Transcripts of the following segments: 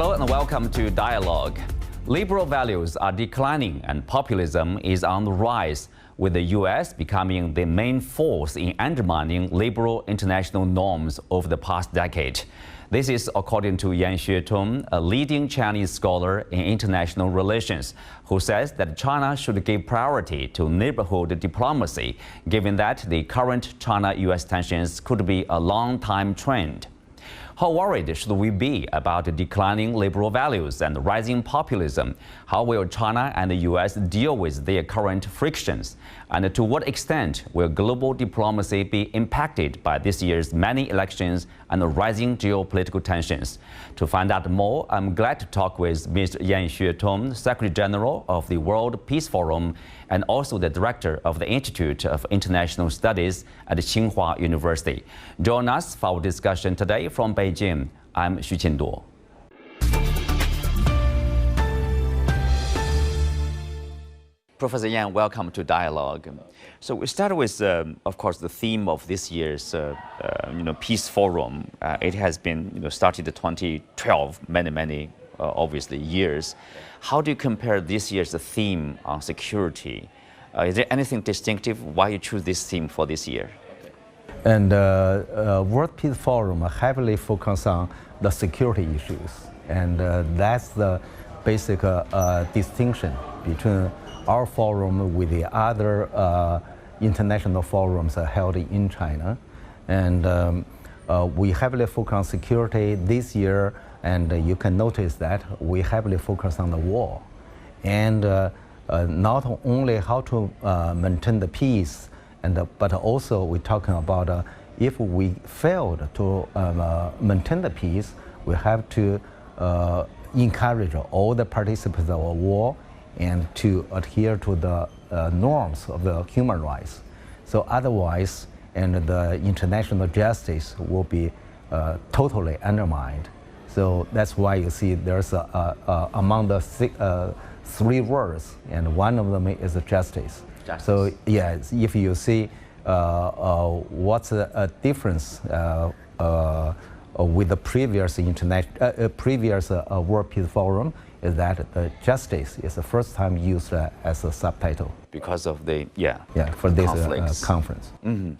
Hello and welcome to Dialogue. Liberal values are declining and populism is on the rise, with the U.S. becoming the main force in undermining liberal international norms over the past decade. This is according to Yan Xuetong, a leading Chinese scholar in international relations, who says that China should give priority to neighborhood diplomacy, given that the current China-U.S. tensions could be a long-time trend. How worried should we be about declining liberal values and rising populism? How will China and the U.S. deal with their current frictions? And to what extent will global diplomacy be impacted by this year's many elections and the rising geopolitical tensions? To find out more, I'm glad to talk with Mr. Yan Xuetong, Secretary General of the World Peace Forum and also the Director of the Institute of International Studies at Tsinghua University. Join us for our discussion today from Beijing. I'm Xueqing. Professor Yan, welcome to Dialogue. So we start with, of course, the theme of this year's, Peace Forum. It has been, started in 2012, many, obviously, years. How do you compare this year's theme on security? Is there anything distinctive why you choose this theme for this year? And World Peace Forum heavily focus on the security issues, and that's the basic distinction between our forum with the other international forums held in China. And we heavily focus on security this year, and you can notice that we heavily focus on the war. And not only how to maintain the peace, but also we're talking about if we failed to maintain the peace, we have to encourage all the participants of a war and to adhere to the norms of the human rights. So otherwise, and the international justice will be totally undermined. So that's why you see there's among the three words, and one of them is justice. So yeah, if you see what's the difference with the previous World Peace Forum, is that justice is the first time used as a subtitle. Because of the, for this conference. Mm-hmm.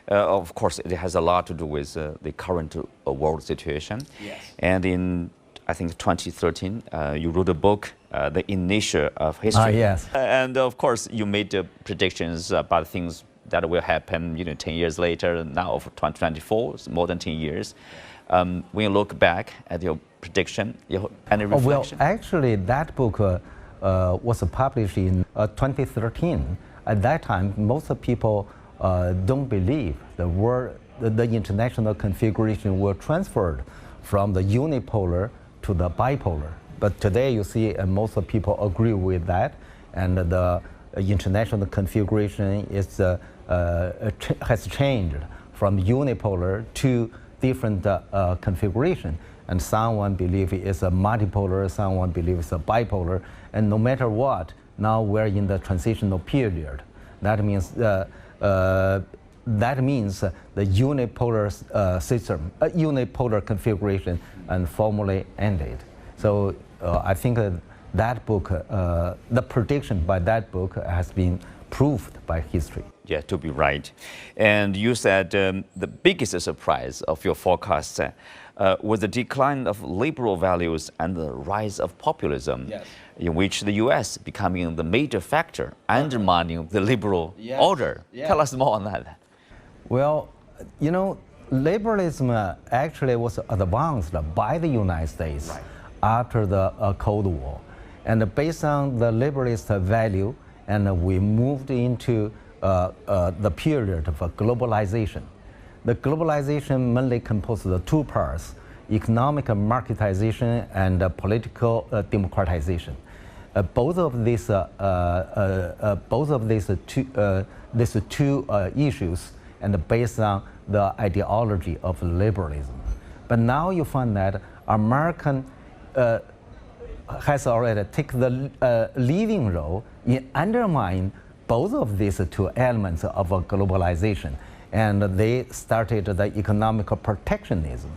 Of course, it has a lot to do with the current world situation. Yes. And in, I think, 2013, you wrote a book, The Inertia of History. Yes. And of course, you made predictions about things that will happen, 10 years later, now for 2024, it's more than 10 years. When you look back at your prediction, any reflection? Well, actually, that book was published in 2013. At that time, most people don't believe the international configuration were transferred from the unipolar to the bipolar. But today, you see, most people agree with that, and the international configuration is has changed from unipolar to different configuration. And someone believes it's a multipolar, someone believes it's a bipolar, and no matter what, now we're in the transitional period. That means the unipolar system, unipolar configuration, and formally ended. So I think that book, the prediction by that book has been proved by history. Yeah, to be right. And you said the biggest surprise of your forecast was the decline of liberal values and the rise of populism, yes, in which the U.S. becoming the major factor, undermining the liberal order. Yeah. Tell us more on that. Well, liberalism actually was advanced by the United States after the Cold War. And based on the liberalist value, and we moved into the period of globalization. The globalization mainly composed of two parts: economic marketization and political democratization. Both of these two issues, and based on the ideology of liberalism. But now you find that American has already taken the leading role in undermining both of these two elements of globalization. And they started the economic protectionism.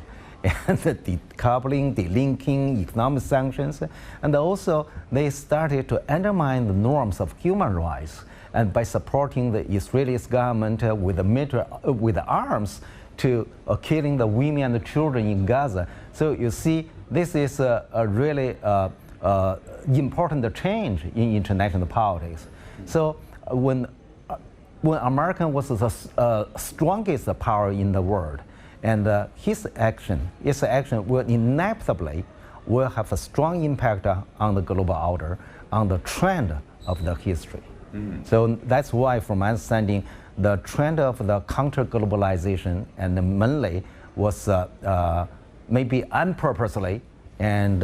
and decoupling, delinking, economic sanctions, and also they started to undermine the norms of human rights, and by supporting the Israeli government with arms to killing the women and the children in Gaza. So you see, this is a really important change in international politics. So when America was the strongest power in the world, and his action will inevitably have a strong impact on the global order, on the trend of the history. So that's why, from my understanding, the trend of the counter-globalization and mainly was maybe unpurposely and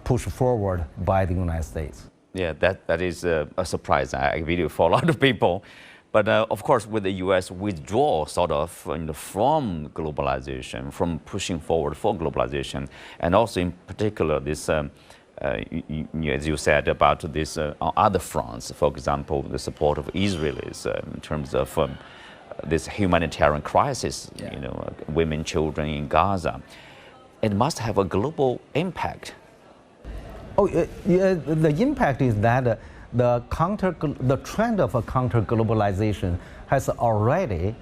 pushed forward by the United States. Yeah, that is a surprise, I believe, for a lot of people. But of course, with the U.S. withdrawal sort of from globalization, from pushing forward for globalization, and also in particular this, as you said, about this on other fronts, for example, the support of Israelis in terms of this humanitarian crisis, women, children in Gaza, it must have a global impact. Oh, yeah, the impact is that the trend of a counter-globalization has already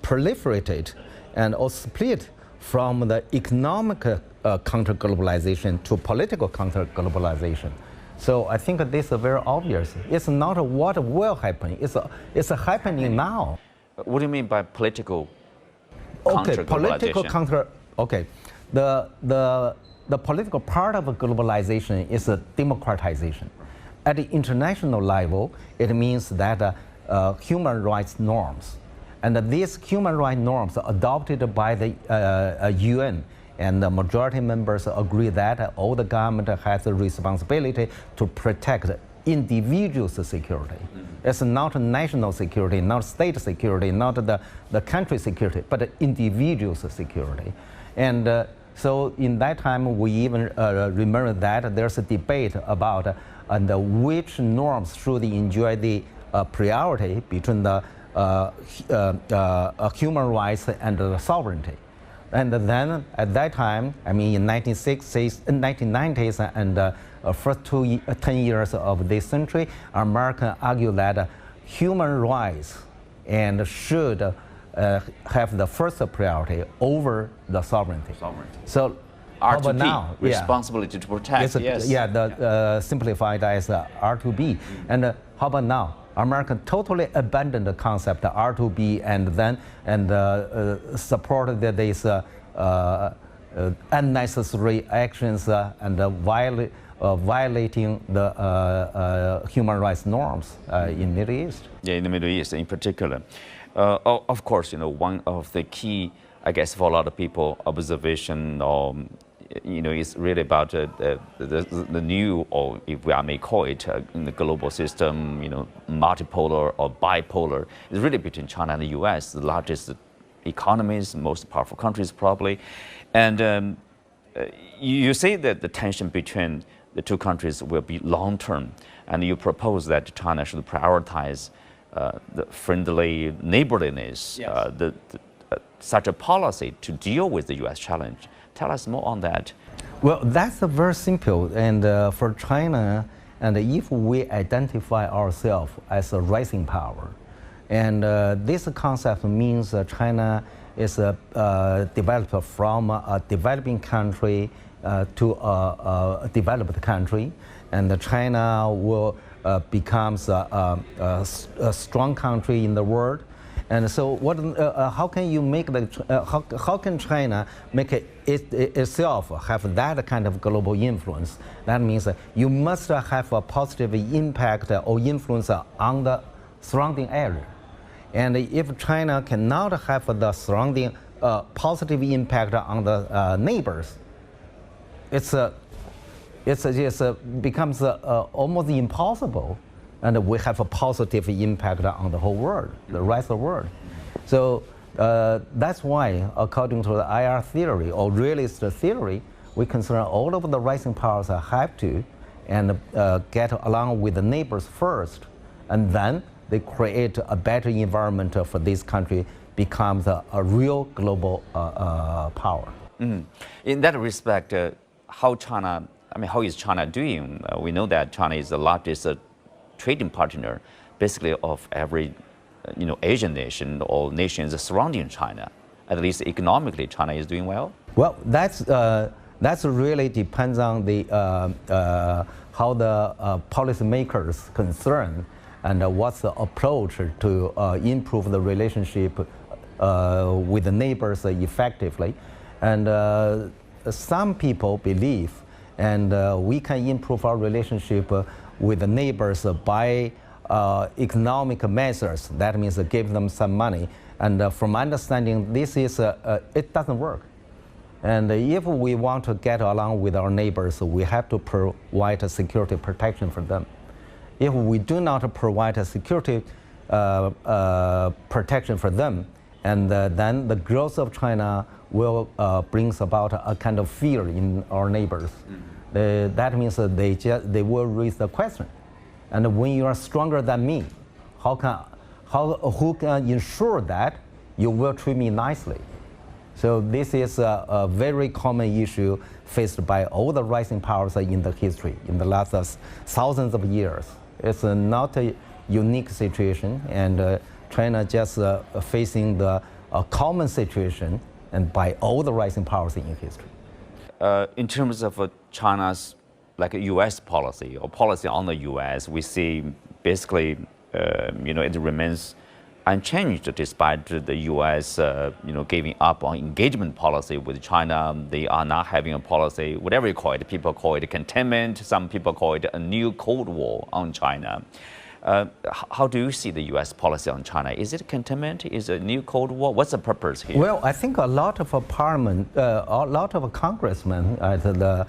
proliferated and also split from the economic counter-globalization to political counter-globalization. So I think this is very obvious. It's not what will happen. It's happening now. What do you mean by political counter-globalization? The political part of globalization is a democratization. At the international level, it means that human rights norms. And these human rights norms are adopted by the UN, and the majority members agree that all the government has a responsibility to protect individuals' security. It's not national security, not state security, not the country security, but individuals' security. And so in that time, we even remember that there's a debate about which norms should enjoy the priority between the human rights and the sovereignty. And then at that time, I mean in 1960s, 1990s and first 10 years of this century, America argued that human rights and should have the first priority over the sovereignty. So R2P, now, responsibility to protect. Yes. Yeah, simplified as R2B. And how about now? America totally abandoned the concept of R2B and supported these unnecessary actions and violating the human rights norms in the Middle East. Yeah, in the Middle East in particular. Of course, one of the key, I guess, for a lot of people, observation is really about the new, or if I may call it, in the global system, multipolar or bipolar. It's really between China and the U.S., the largest economies, most powerful countries probably. And you say that the tension between the two countries will be long-term, and you propose that China should prioritize the friendly neighborliness, yes. Such a policy to deal with the U.S. challenge. Tell us more on that. Well, that's very simple. And for China, and if we identify ourselves as a rising power, and this concept means China is developed from a developing country to a developed country, and China will becomes a strong country in the world. And so, how can you make how can China make itself have that kind of global influence? That means you must have a positive impact or influence on the surrounding area. And if China cannot have the surrounding positive impact on the neighbors, it becomes almost impossible. And we have a positive impact on the whole world, the rest of the world. So that's why, according to the IR theory, or realist theory, we consider all of the rising powers have to get along with the neighbors first, and then they create a better environment for this country becomes a real global power. In that respect, how is China doing? We know that China is the largest trading partner, basically of every, Asian nation or nations surrounding China. At least economically, China is doing well. Well, that's really depends on the how the policymakers concerned and what's the approach to improve the relationship with the neighbors effectively. And some people believe, and we can improve our relationship with the neighbors by economic measures. That means give them some money. And from my understanding, this is it doesn't work. And if we want to get along with our neighbors, we have to provide a security protection for them. If we do not provide a security protection for them, and then the growth of China will brings about a kind of fear in our neighbors. That means they will raise the question. And when you are stronger than me, who can ensure that you will treat me nicely? So this is a very common issue faced by all the rising powers in the history in the last thousands of years. It's not a unique situation, and China just facing the common situation and by all the rising powers in history. In terms of China's U.S. policy or policy on the U.S., we see basically, it remains unchanged despite the U.S. Giving up on engagement policy with China. They are not having a policy, whatever you call it. People call it containment. Some people call it a new Cold War on China. How do you see the U.S. policy on China? Is it containment? Is it a new Cold War? What's the purpose here? Well, I think a lot of parliament, a lot of congressmen at the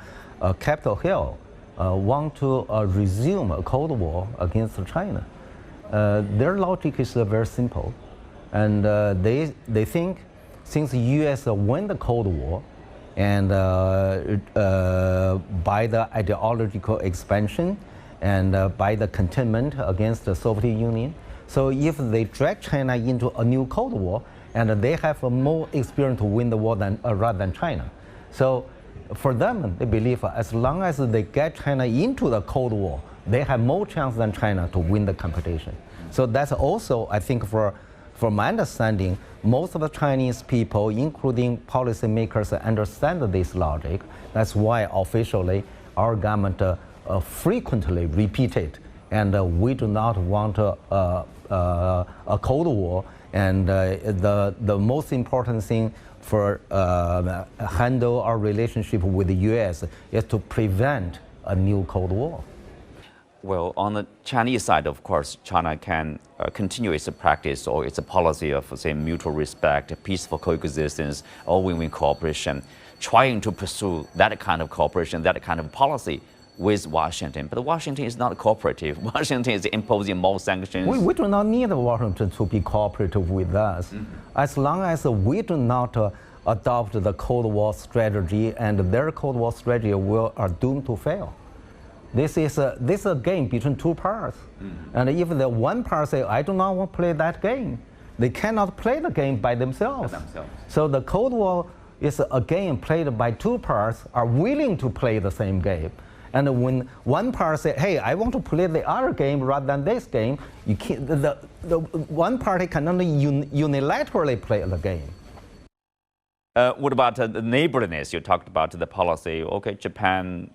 Capitol Hill want to resume a Cold War against China. Their logic is very simple, and they think since the U.S. won the Cold War, and by the ideological expansion and by the containment against the Soviet Union, so if they drag China into a new Cold War, and they have more experience to win the war rather than China, so for them they believe as long as they get China into the Cold War, they have more chance than China to win the competition. So that's also, I think, from my understanding, most of the Chinese people, including policymakers, understand this logic. That's why officially our government frequently repeat it, and we do not want a Cold War. And the most important thing for handle our relationship with the U.S. is to prevent a new Cold War. Well, on the Chinese side, of course, China can continue its practice or its policy of, say, mutual respect, peaceful coexistence, or win-win cooperation, trying to pursue that kind of cooperation, that kind of policy with Washington. But Washington is not cooperative. Washington is imposing more sanctions. We do not need Washington to be cooperative with us. As long as we do not adopt the Cold War strategy, and their Cold War strategy are doomed to fail. This is a game between two parts. And if the one part says, I do not want to play that game, they cannot play the game by themselves. So the Cold War is a game played by two parts are willing to play the same game. And when one part says, hey, I want to play the other game rather than this game, you can't, the one party can only unilaterally play the game. What about the neighborliness? You talked about the policy. Okay, Japan,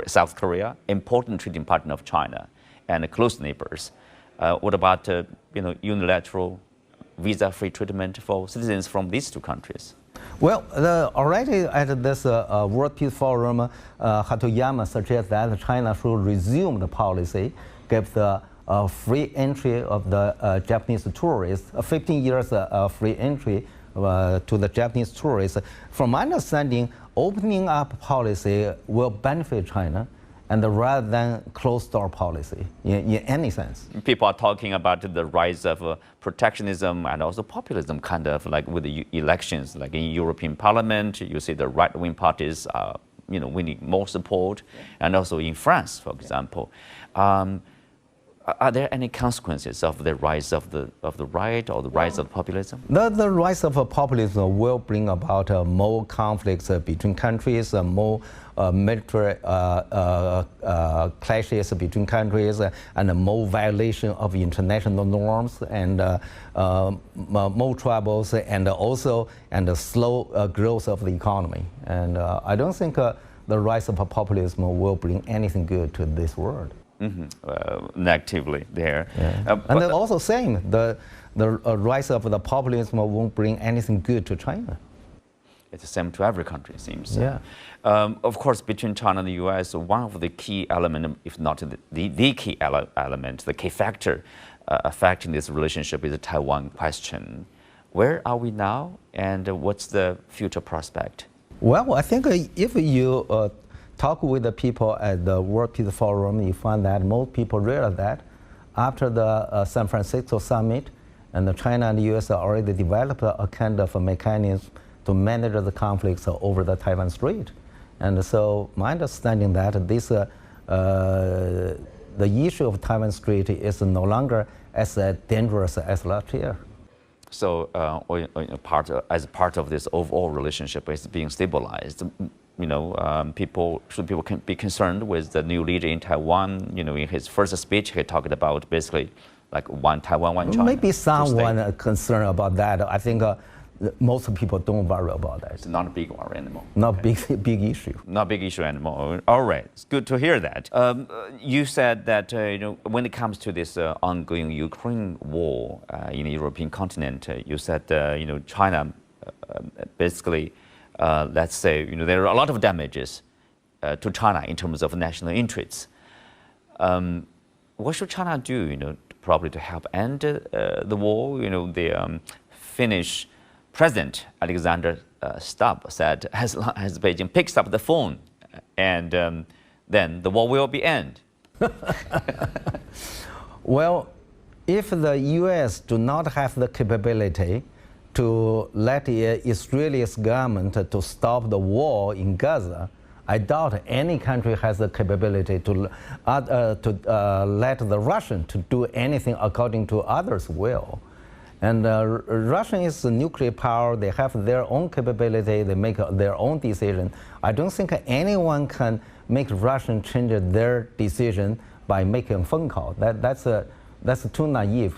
South Korea, important trading partner of China, and close neighbors. What about unilateral visa-free treatment for citizens from these two countries? Well, already at this World Peace Forum, Hatoyama suggests that China should resume the policy, give the free entry of the Japanese tourists, 15 years free entry to the Japanese tourists. From my understanding, opening up policy will benefit China, and rather than closed-door policy in any sense. People are talking about the rise of protectionism and also populism, kind of like with the elections, like in European Parliament, you see the right-wing parties are winning more support, and also in France, for example. Are there any consequences of the rise of the right or the rise of populism? The rise of populism will bring about more conflicts between countries, more military clashes between countries, and more violation of international norms, and more troubles, and also the slow growth of the economy. And I don't think the rise of populism will bring anything good to this world. Negatively there. Yeah. And then also saying the rise of the populism won't bring anything good to China. It's the same to every country, it seems. Yeah. Of course, between China and the U.S., one of the key elements, if not the key element, the key factor affecting this relationship is the Taiwan question. Where are we now, and what's the future prospect? Well, I think if you talk with the people at the World Peace Forum, you find that most people realize that after the San Francisco summit, and China and the U.S. already developed a kind of a mechanism to manage the conflicts over the Taiwan Strait. And so my understanding that this, the issue of Taiwan Strait is no longer as dangerous as last year. So as part of this overall relationship is being stabilized. People can be concerned with the new leader in Taiwan. In his first speech, he talked about basically like one Taiwan, one China. Maybe someone concerned about that. I think most people don't worry about that. It's not a big worry anymore. Not big issue. Not big issue anymore. All right, it's good to hear that. You said that when it comes to this ongoing Ukraine war in the European continent, you said China basically. Let's say there are a lot of damages to China in terms of national interests. What should China do, probably to help end the war? The Finnish President Alexander Stubb said, as long as Beijing picks up the phone, and then the war will be end. Well, if the U.S. do not have the capability to let the Israeli government to stop the war in Gaza, I doubt any country has the capability to let the Russian to do anything according to others' will. And Russia is a nuclear power. They have their own capability. They make their own decision. I don't think anyone can make Russian change their decision by making a phone call. That's too naive.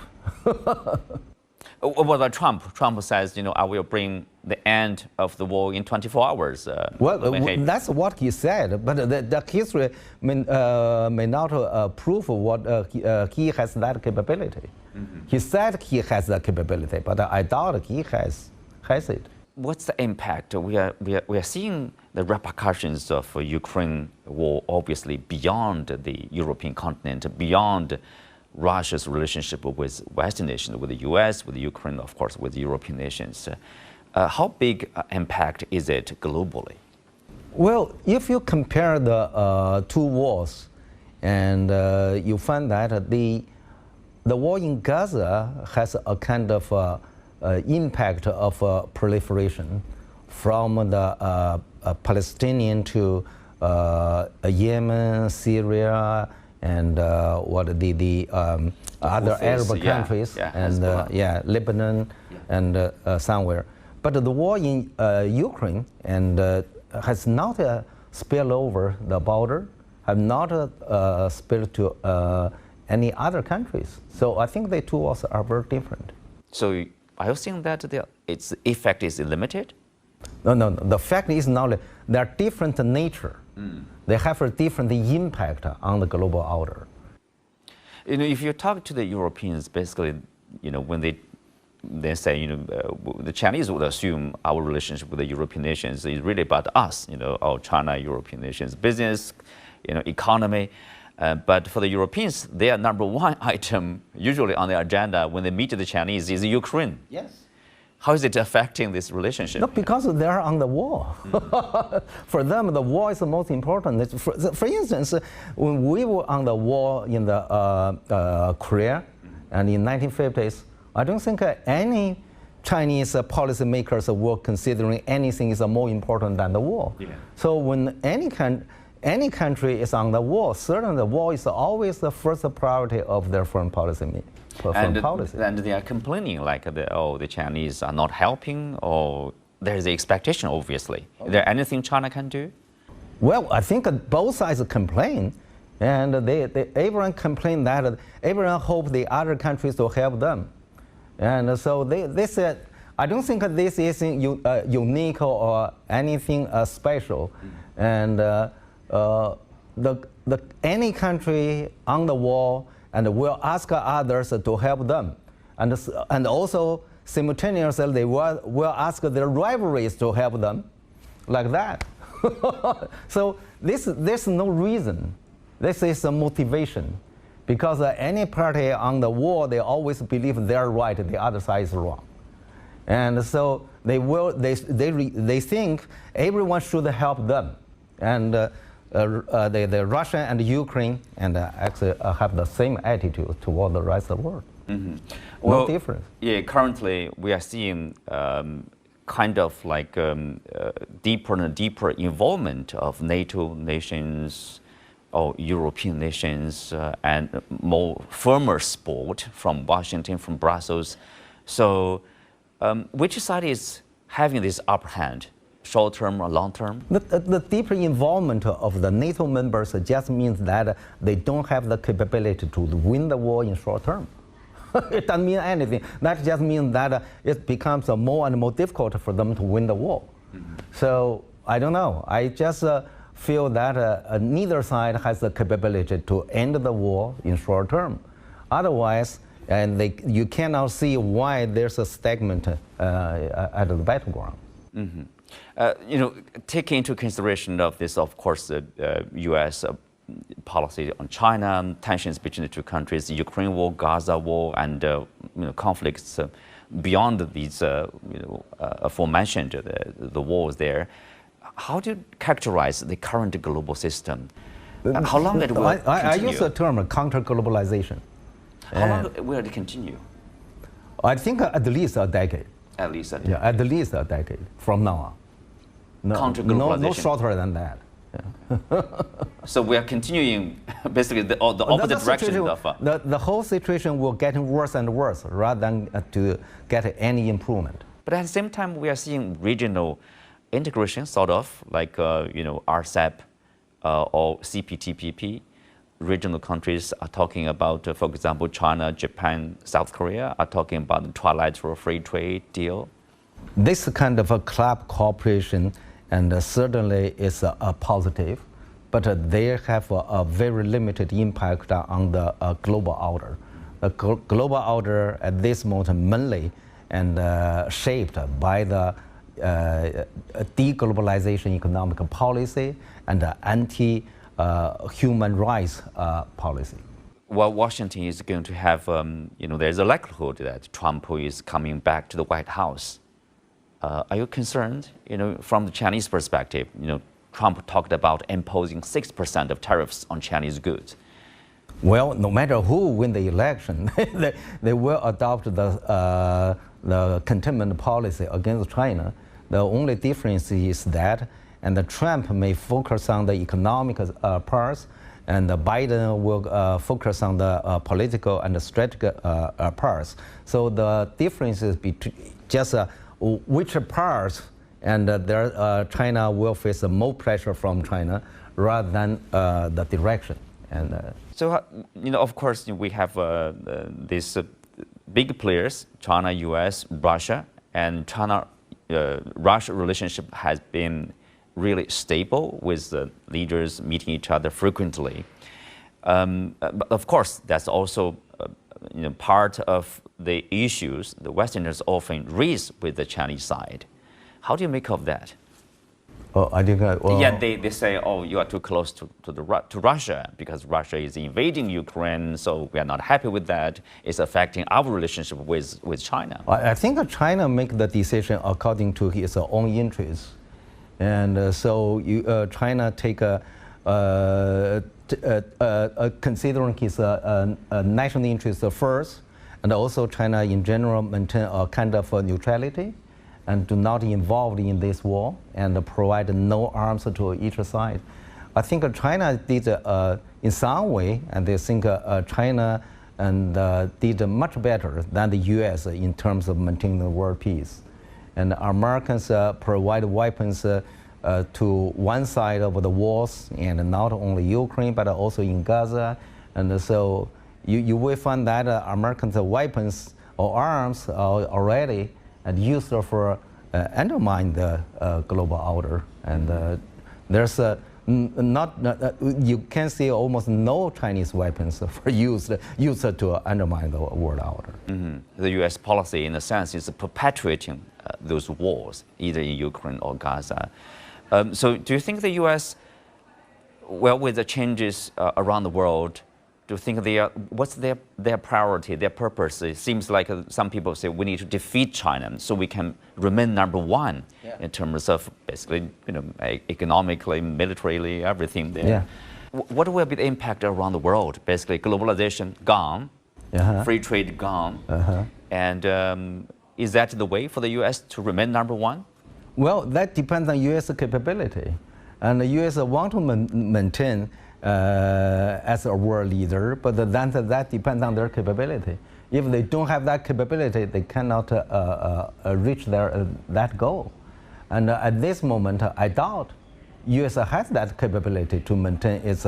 What about Trump? Trump says, I will bring the end of the war in 24 hours. Well, that's what he said, but the history may not prove what he has that capability. Mm-hmm. He said he has that capability, but I doubt he has it. What's the impact? We are seeing the repercussions of Ukraine war, obviously beyond the European continent, beyond Russia's relationship with Western nations, with the U.S., with Ukraine, of course, with European nations. How big impact is it globally? Well, if you compare the two wars, and you find that the war in Gaza has a kind of impact of proliferation from the Palestinian to Yemen, Syria, and the other Arab countries, and Lebanon, and somewhere. But the war in Ukraine and has not spilled over the border, have not spilled to any other countries. So I think the two wars are very different. So are you saying that its effect is limited? No. The fact is not. They are different nature. They have a different impact on the global order. If you talk to the Europeans, basically, when they say, the Chinese would assume our relationship with the European nations is really about us, our China, European nations, business, economy. But for the Europeans, their number one item usually on the agenda when they meet the Chinese is Ukraine. Yes. How is it affecting this relationship? No, because they're on the war. For them, the war is the most important. For instance, when we were on the war in the Korea and in 1950s, I don't think any Chinese policymakers were considering anything is more important than the war. Yeah. So when any any country is on the war, certainly the war is always the first priority of their foreign policy. And they are complaining like, the Chinese are not helping, or there's the expectation, obviously. Is there anything China can do? Well, I think both sides complain, and everyone complain that everyone hope the other countries will help them. And so they said, I don't think this is unique or anything special. And any country on the wall and will ask others to help them. And also simultaneously they will ask their rivalries to help them, like that. So there's no reason. This is a motivation. Because any party on the wall, they always believe they're right, the other side is wrong. And so they think everyone should help them. And the Russia and Ukraine and actually have the same attitude toward the rest of the world. Mm-hmm. No difference. Yeah, currently we are seeing kind of like deeper and deeper involvement of NATO nations or European nations and more firmer support from Washington, from Brussels. So which side is having this upper hand, short term or long term? The deeper involvement of the NATO members just means that they don't have the capability to win the war in short term. It doesn't mean anything. That just means that it becomes more and more difficult for them to win the war. Mm-hmm. So I don't know. I just feel that neither side has the capability to end the war in short term. Otherwise, you cannot see why there's a stagnant at the battleground. Mm-hmm. Taking into consideration of this, of course, the U.S. Policy on China, tensions between the two countries, the Ukraine war, Gaza war, and conflicts beyond these aforementioned the wars there. How do you characterize the current global system? How long it will continue? I use the term counter-globalization. How long will it continue? I think at least a decade. At least a decade. Yeah, at least a decade from now on. No shorter than that. Yeah. So we are continuing basically the opposite direction of... The whole situation will get worse and worse rather than to get any improvement. But at the same time, we are seeing regional integration, sort of like RCEP or CPTPP. Regional countries are talking about, for example, China, Japan, South Korea are talking about the trilateral free trade deal. This kind of a club cooperation and certainly is a positive, but they have a very limited impact on the global order. The global order at this moment mainly and shaped by the deglobalization economic policy and anti-human rights policy. Well, Washington is going to have, there's a likelihood that Trump is coming back to the White House. Are you concerned, from the Chinese perspective? Trump talked about imposing 6% of tariffs on Chinese goods. Well, no matter who win the election, they will adopt the containment policy against China. The only difference is that, and Trump may focus on the economic parts, and Biden will focus on the political and the strategic parts. So the difference is between just which parts, and China will face more pressure from China rather than the direction. And so, of course, we have these big players, China, U.S., Russia, and China-Russia relationship has been really stable with the leaders meeting each other frequently. But of course, that's also part of the issues the Westerners often raise with the Chinese side. How do you make of that? Well, I think they say, oh, you are too close to Russia because Russia is invading Ukraine, so we are not happy with that. It's affecting our relationship with China. I think China make the decision according to its own interests. And so China take considering his national interest first, and also China in general maintain a kind of neutrality and do not involve in this war and provide no arms to each side. I think China did in some way, and I think China did much better than the U.S. in terms of maintaining the world peace. And Americans provide weapons to one side of the wars, and not only Ukraine, but also in Gaza. And so you will find that Americans' weapons or arms are already used for undermine the global order. And there's you can see almost no Chinese weapons for used to undermine the world order. Mm-hmm. The U.S. policy, in a sense, is perpetuating those wars, either in Ukraine or Gaza. So do you think the U.S., well, with the changes around the world, do you think what's their priority, their purpose? It seems like some people say we need to defeat China so we can remain number one in terms of basically, economically, militarily, everything there. Yeah. What will be the impact around the world? Basically, globalization gone, free trade gone, and is that the way for the U.S. to remain number one? Well, that depends on U.S. capability. And the U.S. want to maintain as a world leader, but then that depends on their capability. If they don't have that capability, they cannot reach that goal. And at this moment, I doubt U.S. has that capability to maintain its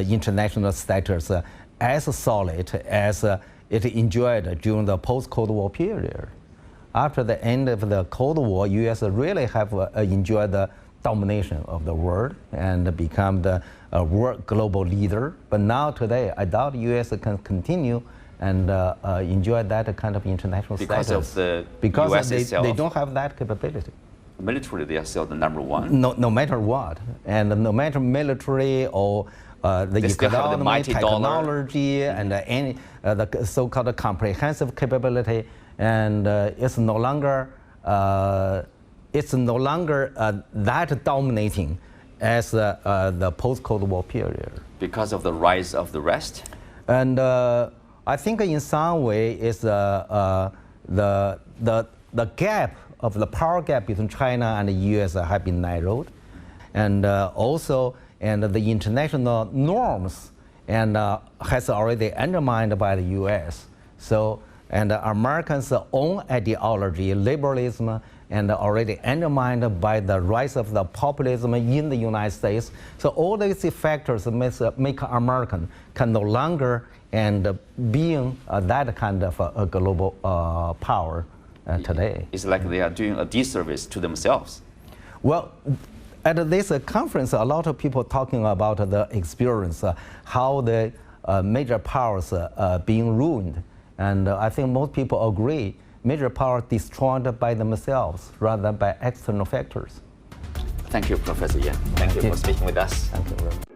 international status as solid as it enjoyed during the post-Cold War period. After the end of the Cold War, U.S. really have enjoyed the domination of the world and become the world global leader. But now today, I doubt U.S. can continue and enjoy that kind of international status. Because US they itself, don't have that capability. Militarily, they are still the number one. No matter what, and no matter military or the economy, technology, and any the so-called comprehensive capability, and it's no longer that dominating as the post-Cold War period. Because of the rise of the West? And I think in some way it's the gap of the power gap between China and the U.S. have been narrowed. And also, the international norms and has already undermined by the U.S. So, and Americans' own ideology, liberalism, and already undermined by the rise of the populism in the United States. So all these factors make American can no longer being that kind of a global power today. It's like they are doing a disservice to themselves. Well, at this conference, a lot of people talking about the experience, how the major powers being ruined. And I think most people agree, major power destroyed by themselves rather than by external factors. Thank you, Professor Yan. Thank you for speaking with us. Thank you very much.